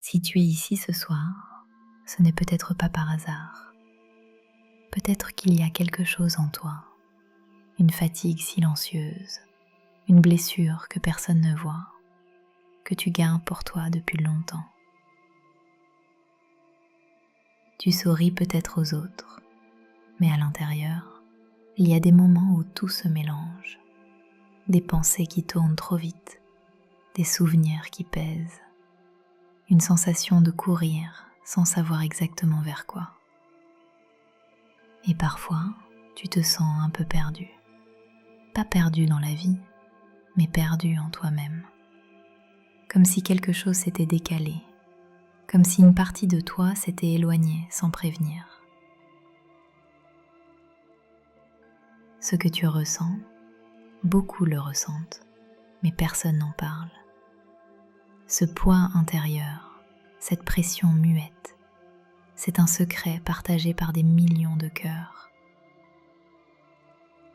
Si tu es ici ce soir, ce n'est peut-être pas par hasard. Peut-être qu'il y a quelque chose en toi, une fatigue silencieuse, une blessure que personne ne voit, que tu gardes pour toi depuis longtemps. Tu souris peut-être aux autres, mais à l'intérieur, il y a des moments où tout se mélange, des pensées qui tournent trop vite, des souvenirs qui pèsent, une sensation de courir sans savoir exactement vers quoi. Et parfois, tu te sens un peu perdu. Pas perdu dans la vie, mais perdu en toi-même. Comme si quelque chose s'était décalé, comme si une partie de toi s'était éloignée sans prévenir. Ce que tu ressens, beaucoup le ressentent, mais personne n'en parle. Ce poids intérieur, cette pression muette, c'est un secret partagé par des millions de cœurs.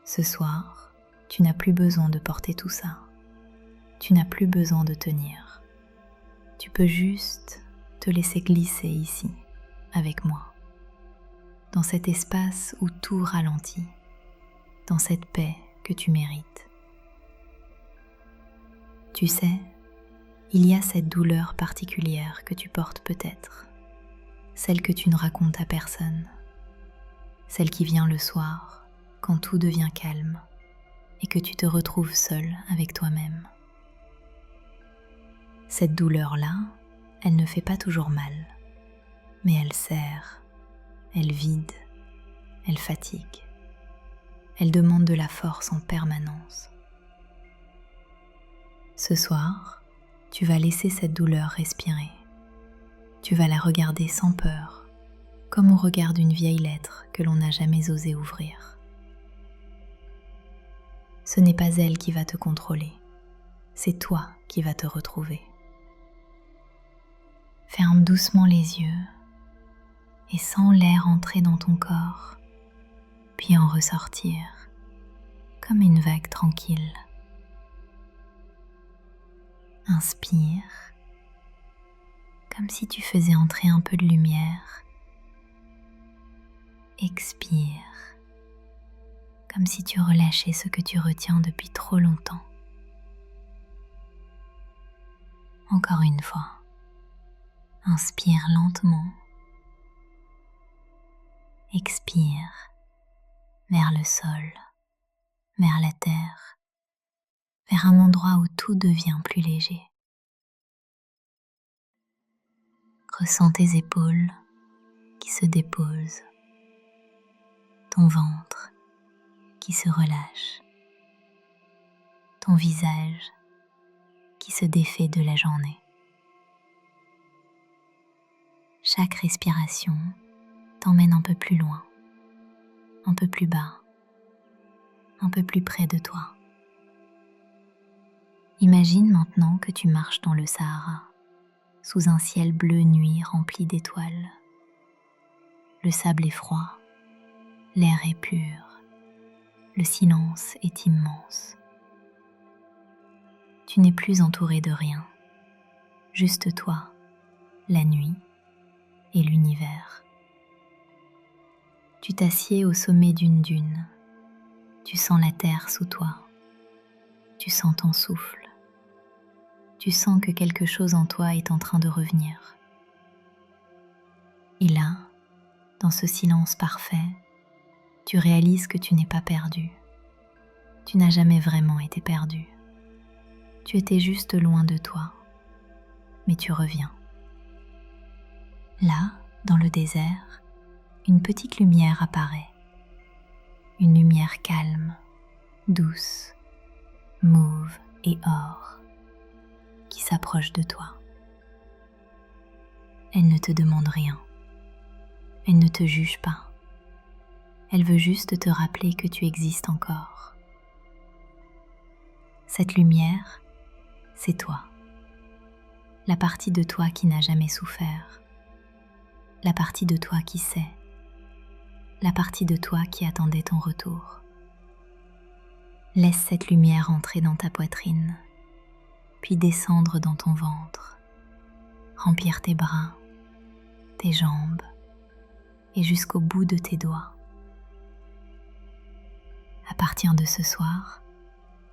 Ce soir, tu n'as plus besoin de porter tout ça. Tu n'as plus besoin de tenir. Tu peux juste te laisser glisser ici, avec moi, dans cet espace où tout ralentit, dans cette paix que tu mérites. Tu sais, il y a cette douleur particulière que tu portes peut-être, celle que tu ne racontes à personne, celle qui vient le soir quand tout devient calme et que tu te retrouves seul avec toi-même. Cette douleur-là, elle ne fait pas toujours mal, mais elle serre, elle vide, elle fatigue. Elle demande de la force en permanence. Ce soir, tu vas laisser cette douleur respirer. Tu vas la regarder sans peur, comme on regarde une vieille lettre que l'on n'a jamais osé ouvrir. Ce n'est pas elle qui va te contrôler, c'est toi qui vas te retrouver. Ferme doucement les yeux et sens l'air entrer dans ton corps, puis en ressortir comme une vague tranquille. Inspire, comme si tu faisais entrer un peu de lumière. Expire, comme si tu relâchais ce que tu retiens depuis trop longtemps. Encore une fois, inspire lentement. Expire vers le sol, vers la terre, vers un endroit où tout devient plus léger. Ressens tes épaules qui se déposent, ton ventre qui se relâche, ton visage qui se défait de la journée. Chaque respiration t'emmène un peu plus loin, un peu plus bas, un peu plus près de toi. Imagine maintenant que tu marches dans le Sahara, sous un ciel bleu nuit rempli d'étoiles. Le sable est froid, l'air est pur, le silence est immense. Tu n'es plus entouré de rien, juste toi, la nuit et l'univers. Tu t'assieds au sommet d'une dune, tu sens la terre sous toi, tu sens ton souffle. Tu sens que quelque chose en toi est en train de revenir. Et là, dans ce silence parfait, tu réalises que tu n'es pas perdu. Tu n'as jamais vraiment été perdu. Tu étais juste loin de toi, mais tu reviens. Là, dans le désert, une petite lumière apparaît. Une lumière calme, douce, mauve et or, qui s'approche de toi. Elle ne te demande rien. Elle ne te juge pas. Elle veut juste te rappeler que tu existes encore. Cette lumière, c'est toi. La partie de toi qui n'a jamais souffert. La partie de toi qui sait. La partie de toi qui attendait ton retour. Laisse cette lumière entrer dans ta poitrine, puis descendre dans ton ventre. remplir tes bras, tes jambes et jusqu'au bout de tes doigts. À partir de ce soir,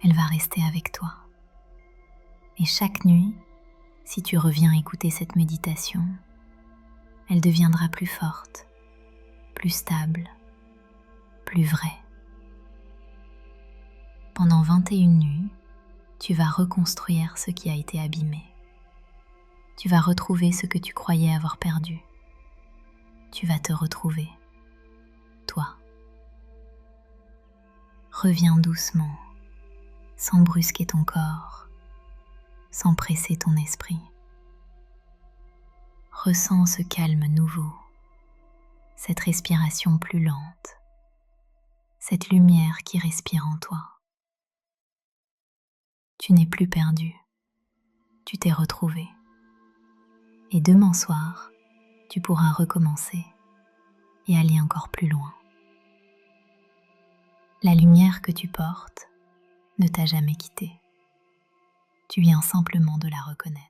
elle va rester avec toi. Et chaque nuit, si tu reviens écouter cette méditation, elle deviendra plus forte, plus stable, plus vraie. Pendant 21 nuits, tu vas reconstruire ce qui a été abîmé. Tu vas retrouver ce que tu croyais avoir perdu. Tu vas te retrouver, toi. Reviens doucement, sans brusquer ton corps, sans presser ton esprit. Ressens ce calme nouveau, cette respiration plus lente, cette lumière qui respire en toi. Tu n'es plus perdu, tu t'es retrouvé. Et demain soir, tu pourras recommencer et aller encore plus loin. La lumière que tu portes ne t'a jamais quitté. Tu viens simplement de la reconnaître.